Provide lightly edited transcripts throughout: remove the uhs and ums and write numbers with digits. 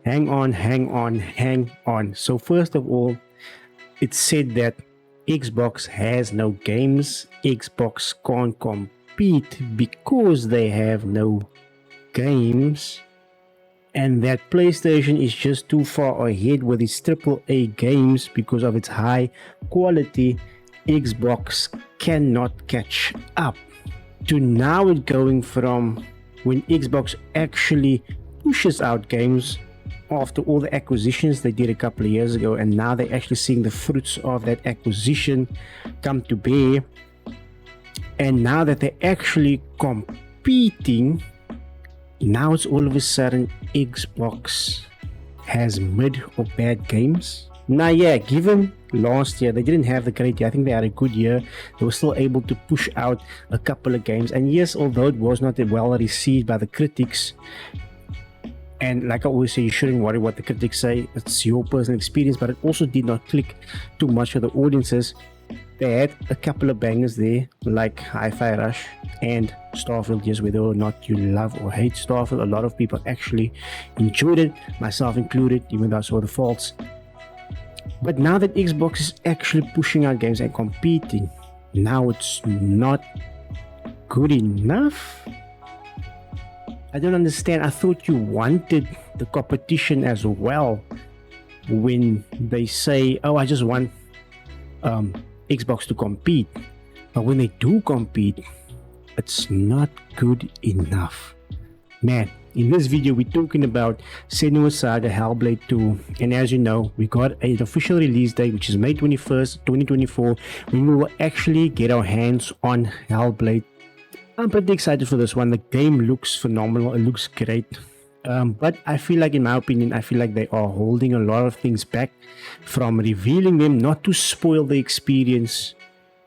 hang on. So first of all, it's said that Xbox has no games. Xbox can't compete because they have no games. And that PlayStation is just too far ahead with its AAA games because of its high quality. Xbox cannot catch up. To now it going from when Xbox actually pushes out games after all the acquisitions they did a couple of years ago, and now they're actually seeing the fruits of that acquisition come to bear. And now that they're actually competing, now it's all of a sudden Xbox has mid or bad games. Now, yeah, given last year they didn't have the great year. I think they had a good year. They were still able to push out a couple of games. And yes, although it was not well received by the critics, and like I always say, you shouldn't worry what the critics say. It's your personal experience, but it also did not click too much with the audiences. They had a couple of bangers there, like Hi-Fi Rush and Starfield. Yes, whether or not you love or hate Starfield, a lot of people actually enjoyed it, myself included, even though I saw the faults. But now that Xbox is actually pushing out games and competing, now it's not good enough. I don't understand. I thought you wanted the competition as well. When they say, oh, I just want Xbox to compete. But when they do compete, it's not good enough. Man, in this video, we're talking about Senua's Saga Hellblade 2. And as you know, we got an official release date, which is May 21st, 2024, when we will actually get our hands on Hellblade. I'm pretty excited for this one. The game looks phenomenal. It looks great. But I feel like, in my opinion, I feel like they are holding a lot of things back from revealing them, not to spoil the experience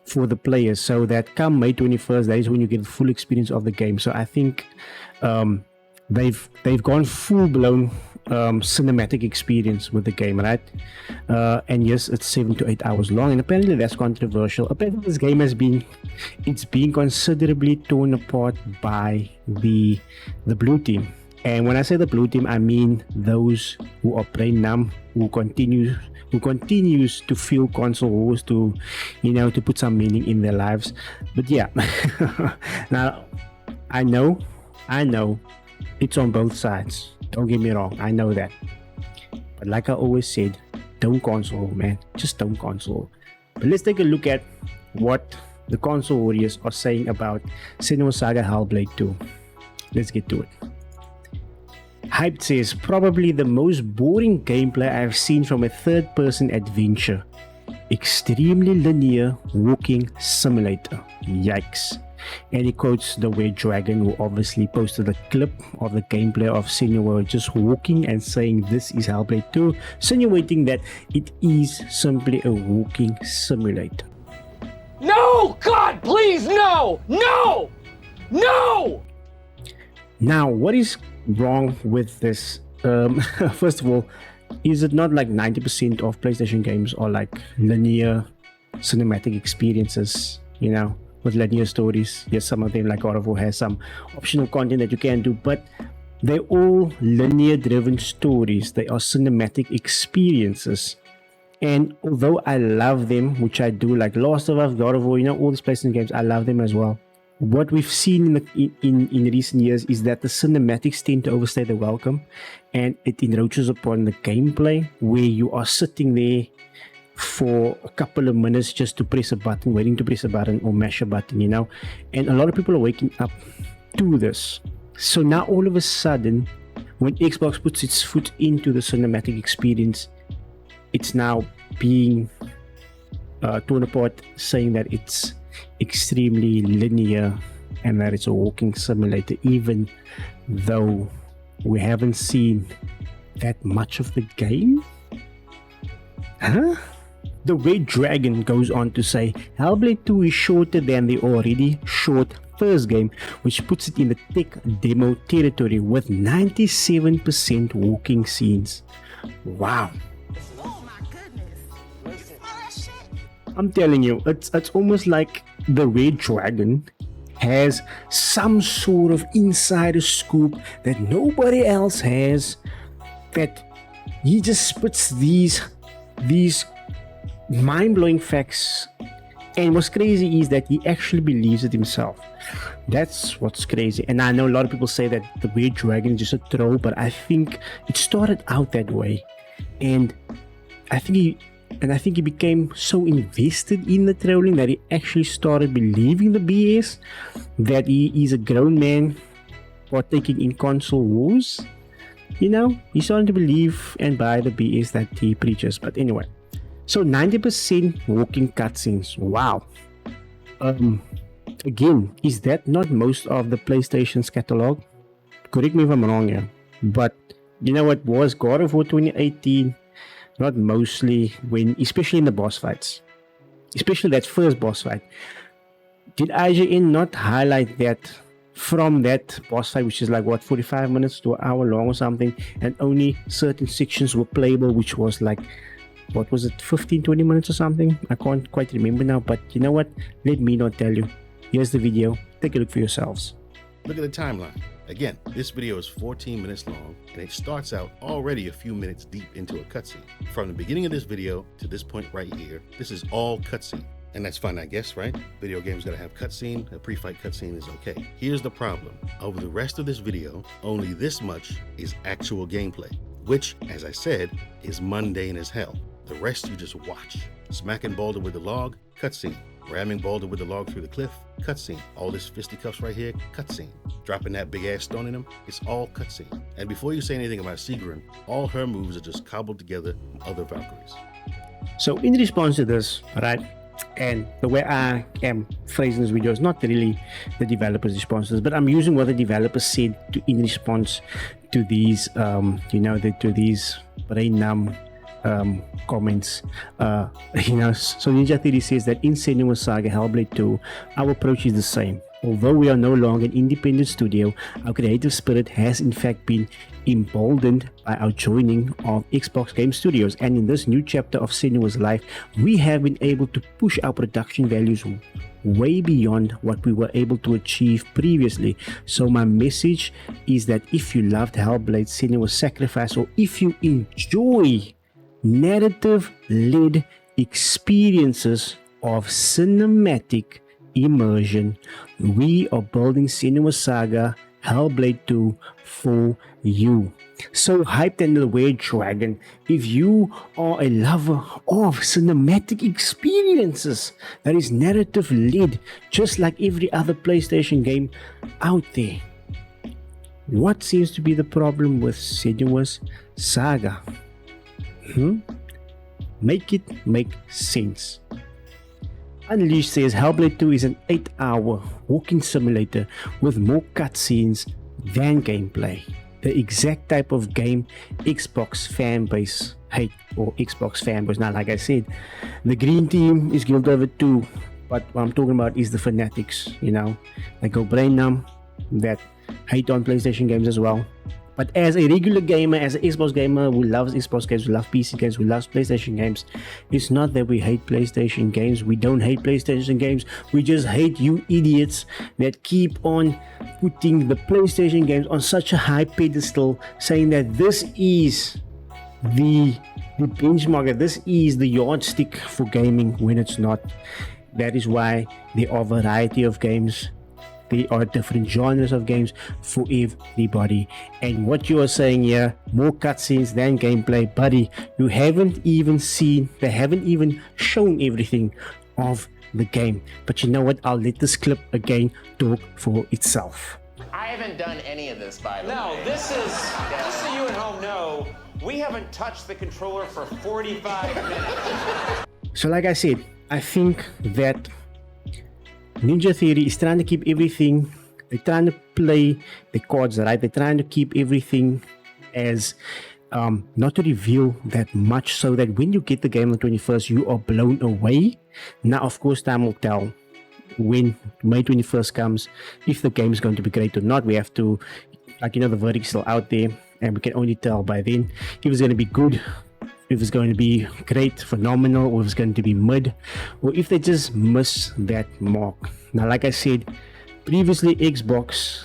for the players, so that come May 21st, that is when you get the full experience of the game. So I think they've gone full-blown cinematic experience with the game, right? And yes, it's 7 to 8 hours long, and apparently that's controversial. Apparently this game it's being considerably torn apart by the blue team. And when I say the blue team, I mean those who are brain numb, who continues to feel console wars, to put some meaning in their lives. But yeah, now I know it's on both sides. Don't get me wrong, I know that. But like I always said, don't console, man. Just don't console. But let's take a look at what the console warriors are saying about Senua's Saga Hellblade 2. Let's get to it. Hyped says, probably the most boring gameplay I've seen from a third-person adventure. Extremely linear walking simulator. Yikes. And he quotes the Red Dragon, who obviously posted a clip of the gameplay of Senua just walking and saying this is Hellblade 2, insinuating that it is simply a walking simulator. No! God, please, no! No! No! Now, what is wrong with this? First of all, is it not like 90% of PlayStation games are like linear cinematic experiences, with linear stories? Yes, some of them, like God of War, has some optional content that you can do, but they're all linear driven stories. They are cinematic experiences. And although I love them, which I do, like Last of Us, God of War, all these PlayStation games, I love them as well. What we've seen in recent years is that the cinematics tend to overstay the welcome, and it encroaches upon the gameplay, where you are sitting there for a couple of minutes just to press a button, waiting to press a button or mash a button, and a lot of people are waking up to this. So now all of a sudden, when Xbox puts its foot into the cinematic experience, it's now being torn apart, saying that it's extremely linear and that it's a walking simulator, even though we haven't seen that much of the game. The Red Dragon goes on to say, Hellblade 2 is shorter than the already short first game, which puts it in the tech demo territory with 97% walking scenes. Wow. I'm telling you, it's almost like the Red Dragon has some sort of insider scoop that nobody else has, that he just spits these mind-blowing facts. And what's crazy is that he actually believes it himself. That's what's crazy. And I know a lot of people say that the Weird Dragon is just a troll, but I think it started out that way. And I think he became so invested in the trolling that he actually started believing the BS, that he is a grown man partaking in console wars. You know, he's starting to believe and buy the BS that he preaches. But anyway, so 90% walking cutscenes. Wow. Again, is that not most of the PlayStation's catalog? Correct me if I'm wrong here. But you know what was God of War 2018? Not mostly, when, especially in the boss fights, especially that first boss fight. Did IGN not highlight that from that boss fight, which is like what, 45 minutes to an hour long or something, and only certain sections were playable, which was like, what was it, 15-20 minutes or something? I can't quite remember now, but you know what, let me not tell you. Here's the video, take a look for yourselves. Look at the timeline. Again, this video is 14 minutes long, and it starts out already a few minutes deep into a cutscene. From the beginning of this video to this point right here, this is all cutscene. And that's fine, I guess, right? Video games gotta have cutscene, a pre-fight cutscene is okay. Here's the problem. Over the rest of this video, only this much is actual gameplay, which, as I said, is mundane as hell. The rest you just watch. Smacking Balder with the log, cutscene. Ramming Balder with the log through the cliff, cutscene. All this fisticuffs right here, cutscene. Dropping that big ass stone in him, it's all cutscene. And before you say anything about Sigrun, all her moves are just cobbled together from other Valkyries. So in response to this, right, and the way I am phrasing this video is not really the developer's response to this, but I'm using what the developer said in response to these, to these brain numb comments. So Ninja Theory says that in Senua's Saga Hellblade 2, our approach is the same. Although we are no longer an independent studio, our creative spirit has in fact been emboldened by our joining of Xbox Game Studios, and in this new chapter of Senua's life, we have been able to push our production values way beyond what we were able to achieve previously. So my message is that if you loved Hellblade: Senua's Sacrifice, or if you enjoy narrative-led experiences of cinematic immersion, we are building Senua's Saga Hellblade 2 for you. So hyped in the Weird Dragon, if you are a lover of cinematic experiences that is narrative-led, just like every other PlayStation game out there, what seems to be the problem with Senua's Saga? Make it make sense. Unleashed says Hellblade 2 is an 8-hour walking simulator with more cutscenes than gameplay. The exact type of game Xbox fanbase hate, or Xbox fanboys. Now, like I said, the green team is guilty of it too, but what I'm talking about is the fanatics, that go brain numb, that hate on PlayStation games as well. But as a regular gamer, as an Xbox gamer who loves Xbox games, who loves PC games, who loves PlayStation games, it's not that we hate PlayStation games. We don't hate PlayStation games. We just hate you idiots that keep on putting the PlayStation games on such a high pedestal, saying that this is the benchmark, that this is the yardstick for gaming, when it's not. That is why there are a variety of games. There are different genres of games for everybody. And what you are saying here, more cutscenes than gameplay, buddy, you haven't even seen, they haven't even shown everything of the game. But you know what, I'll let this clip again talk for itself. I haven't done any of this, by the way. No, this is, just so you at home know, we haven't touched the controller for 45 minutes. So like I said, I think that Ninja Theory is trying to keep everything, they're trying to play the cards right, they're trying to keep everything as, not to reveal that much, so that when you get the game on the 21st, you are blown away. Now, of course, time will tell when May 21st comes, if the game is going to be great or not. We have to, the verdict's still out there, and we can only tell by then if it's going to be good, if it's going to be great, phenomenal, or if it's going to be mid, or if they just miss that mark. Now, like I said previously, Xbox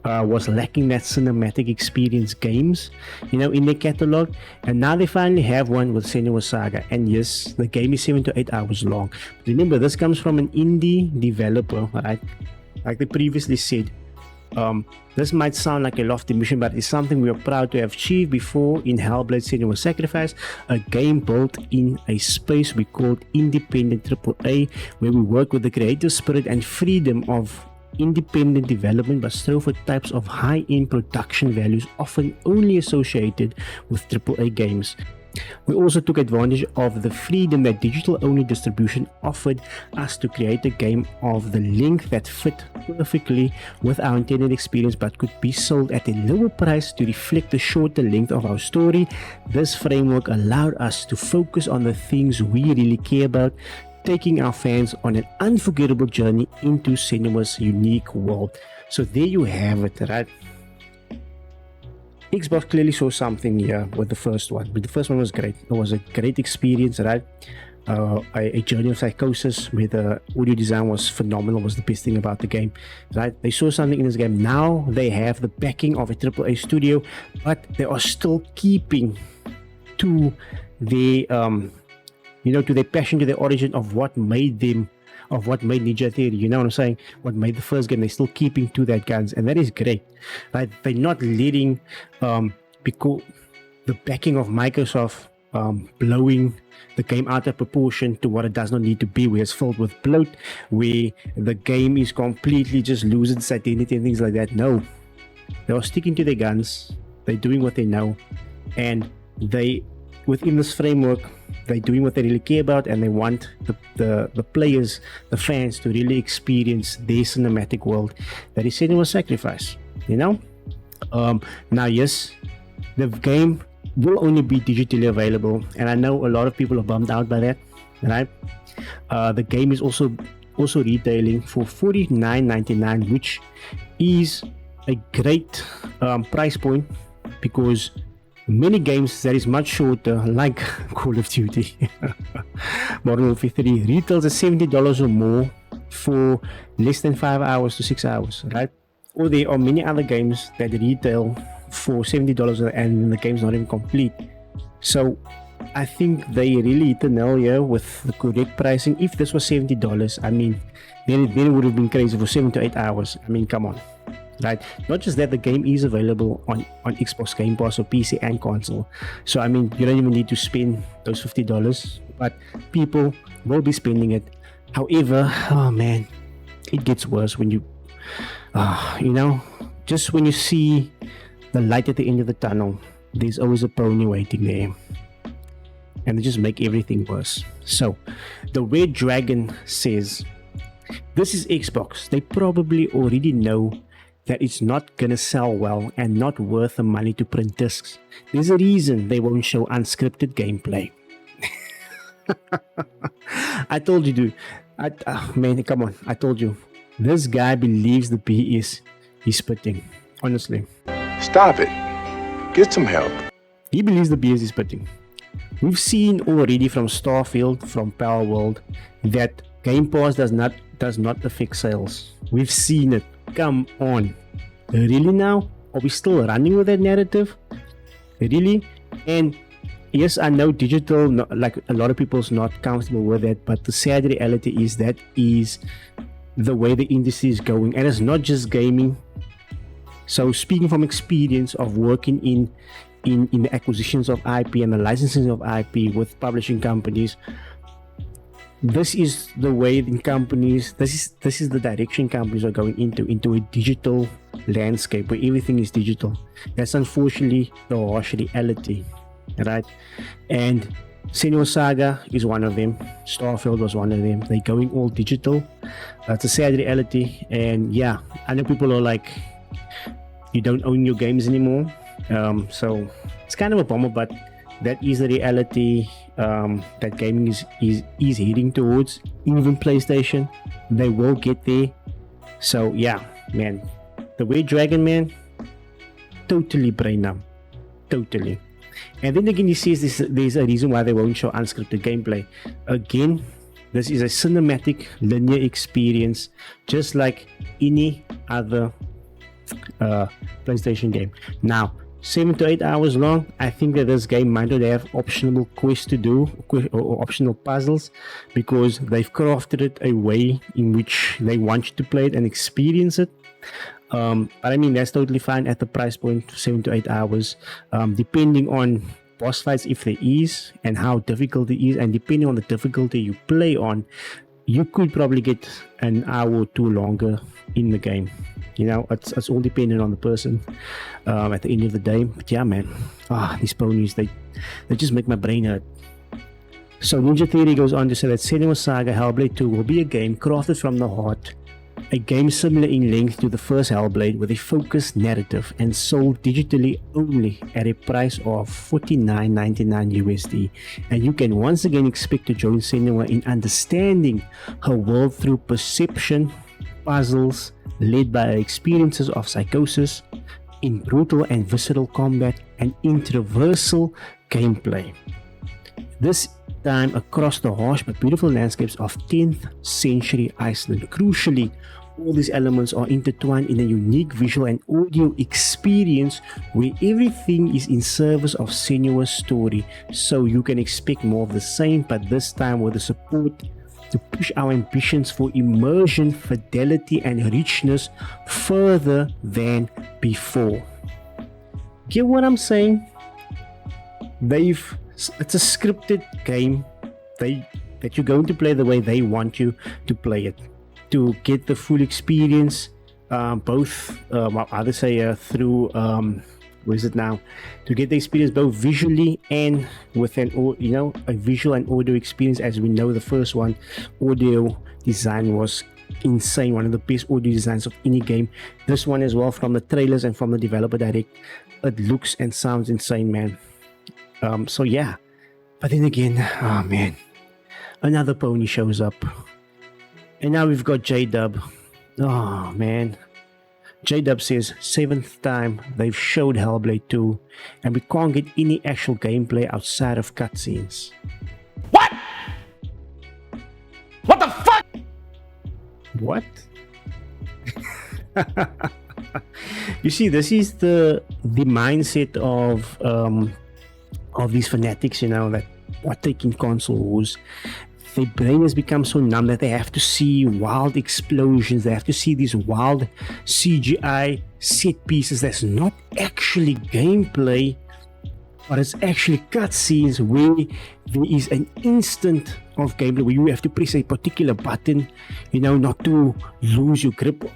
was lacking that cinematic experience games, in their catalog, and now they finally have one with Senua Saga. And yes, the game is 7 to 8 hours long. Remember, this comes from an indie developer, right? Like they previously said. This might sound like a lofty mission, but it's something we are proud to have achieved before in Hellblade Senua's Sacrifice, a game built in a space we called independent AAA, where we work with the creative spirit and freedom of independent development, but strive for types of high-end production values often only associated with AAA games. We also took advantage of the freedom that digital-only distribution offered us to create a game of the length that fit perfectly with our intended experience, but could be sold at a lower price to reflect the shorter length of our story. This framework allowed us to focus on the things we really care about, taking our fans on an unforgettable journey into Senua's unique world. So there you have it, right? Xbox clearly saw something here with the first one, but the first one was great. It was a great experience, right? A journey of psychosis where the audio design was phenomenal, was the best thing about the game, right? They saw something in this game. Now they have the backing of a AAA studio, but they are still keeping to their to their passion, to their origin of what made them, of what made Ninja Theory, you know what I'm saying? What made the first game. They're still keeping to that guns, and that is great, right? They're not letting because the backing of Microsoft blowing the game out of proportion to what it does not need to be, where it's filled with bloat, where the game is completely just losing its identity and things like that. No, they are sticking to their guns. They're doing what they know, and they, within this framework, they're doing what they really care about, and they want the players, the fans, to really experience their cinematic world that is Senua's Sacrifice, Now, yes, the game will only be digitally available, and I know a lot of people are bummed out by that, right? The game is also retailing for $49.99, which is a great price point, because many games that is much shorter, like Call of Duty, Modern Warfare 3, retails at $70 or more for less than 5 hours to 6 hours, right? Or there are many other games that retail for $70 and the game's not even complete. So I think they really hit the nail here with the correct pricing. If this was $70, I mean, then it would have been crazy for 7 to 8 hours. I mean, come on. Right? Not just that, the game is available on Xbox Game Pass or PC and console. So I mean, you don't even need to spend those $50, but people will be spending it. However, oh man, it gets worse when just when you see the light at the end of the tunnel, there's always a pony waiting there, and they just make everything worse. So the Red Dragon says, this is Xbox. They probably already know that it's not gonna sell well and not worth the money to print discs. There's a reason they won't show unscripted gameplay. I told you, dude. Man, come on. I told you. This guy believes the BS he's spitting. Honestly. Stop it. Get some help. He believes the BS he's spitting. We've seen already from Starfield, from Power World, that Game Pass does not affect sales. We've seen it. Come on. Really now? Are we still running with that narrative? Really? And yes, I know digital, like a lot of people's not comfortable with that, but the sad reality is that is the way the industry is going, and it's not just gaming. So speaking from experience of working in the acquisitions of IP and the licensing of IP with publishing companies, this is the way the companies, this is the direction companies are going into a digital landscape where everything is digital. That's unfortunately the harsh reality, right? And Senua Saga is one of them. Starfield was one of them. They're going all digital. That's a sad reality. And yeah, I know people are like, you don't own your games anymore. So it's kind of a bummer, but that is the reality that gaming is heading towards. Even PlayStation, they will get there. So yeah, man, the Red Dragon, man, totally brain numb, totally. And then again, he says there's a reason why they won't show unscripted gameplay. Again, this is a cinematic linear experience, just like any other PlayStation game. Now, 7 to 8 hours long. I think that this game might not have optional quests to do or optional puzzles, because they've crafted it a way in which they want you to play it and experience it. But I mean, that's totally fine at the price point, 7 to 8 hours, depending on boss fights, if there is, and how difficult it is, and depending on the difficulty you play on, you could probably get an hour or two longer in the game. You know, it's all dependent on the person at the end of the day. But yeah, man, these ponies, they just make my brain hurt. So Ninja Theory goes on to say that Senua's Saga Hellblade 2 will be a game crafted from the heart, a game similar in length to the first Hellblade, with a focused narrative, and sold digitally only at a price of $49.99 USD. And you can once again expect to join Senua in understanding her world through perception, puzzles, led by her experiences of psychosis, in brutal and visceral combat, and intraversal gameplay. This time across the harsh but beautiful landscapes of 10th century Iceland. Crucially, all these elements are intertwined in a unique visual and audio experience where everything is in service of Senua's story. So you can expect more of the same, but this time with the support to push our ambitions for immersion, fidelity, and richness further than before. Get what I'm saying? It's a scripted game that you're going to play the way they want you to play it, to get the full experience, both through what is it now, to get the experience both visually and with a visual and audio experience. As we know, the first one, audio design was insane, one of the best audio designs of any game. This one as well, from the trailers and from the developer direct, it looks and sounds insane, man. So yeah, but then again, oh man, another pony shows up, and now we've got J-Dub. Oh man, J-Dub says 7th time they've showed Hellblade 2, and we can't get any actual gameplay outside of cutscenes. What? What the fuck? What? You see, this is the mindset of these fanatics, you know, that partake in console wars. Their brain has become so numb that they have to see wild explosions, they have to see these wild CGI set pieces that's not actually gameplay, but it's actually cutscenes where there is an instant of gameplay where you have to press a particular button, you know, not to lose your grip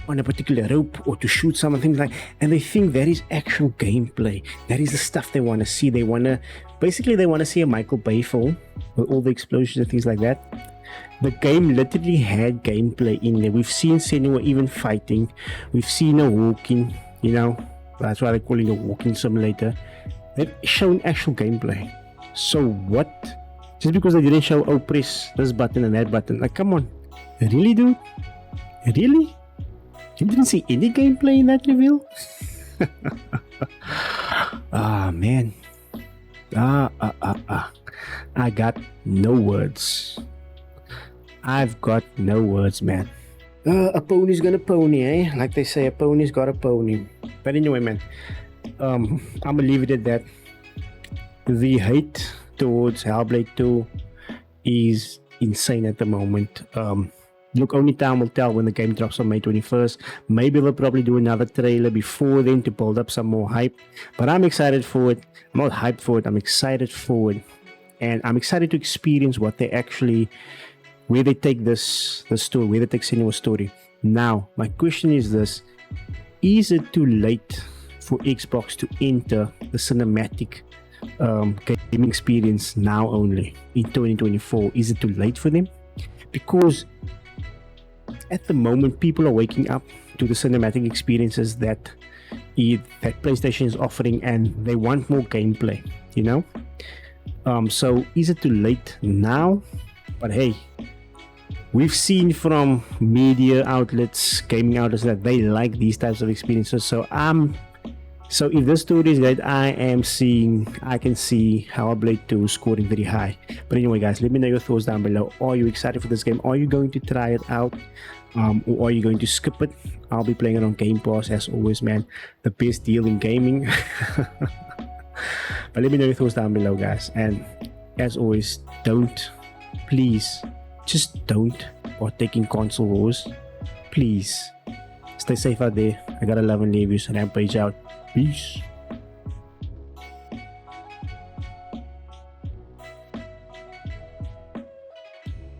on a particular rope or to shoot something like, and they think that is actual gameplay. That is the stuff they want to see. They want to see a Michael Bay film with all the explosions and things like that. The game literally had gameplay in there. We've seen Senua even fighting. We've seen her walking, you know, that's why they call it a walking simulator. They've shown actual gameplay. So what? Just because they didn't show, oh, press this button and that button. Like, come on. Really, dude? Really? You didn't see any gameplay in that reveal? Man. I got no words. I've got no words, man. A pony's gonna pony, eh? Like they say, a pony's got a pony. But anyway, man, I'm gonna leave it at that. The hate towards Hellblade 2 is insane at the moment. Look, only time will tell when the game drops on May 21st. Maybe they'll probably do another trailer before then to build up some more hype. But I'm excited for it. I'm not hyped for it. I'm excited for it. And I'm excited to experience what they actually, where they take this story, where they take Senua's story. Now, my question is this. Is it too late for Xbox to enter the cinematic gaming experience now only in 2024? Is it too late for them? Because at the moment, people are waking up to the cinematic experiences that PlayStation is offering, and they want more gameplay, you know? So is it too late now? But hey, we've seen from media outlets, gaming outlets, that they like these types of experiences. So I'm So if the story is great, I can see Hellblade 2 scoring very high. But anyway, guys, let me know your thoughts down below. Are you excited for this game? Are you going to try it out? Or are you going to skip it? I'll be playing it on Game Pass as always, man. The best deal in gaming. But let me know your thoughts down below, guys. And as always, just don't partake in console wars. Please. Stay safe out there. I gotta love and leave you. So Rampage out. Peace.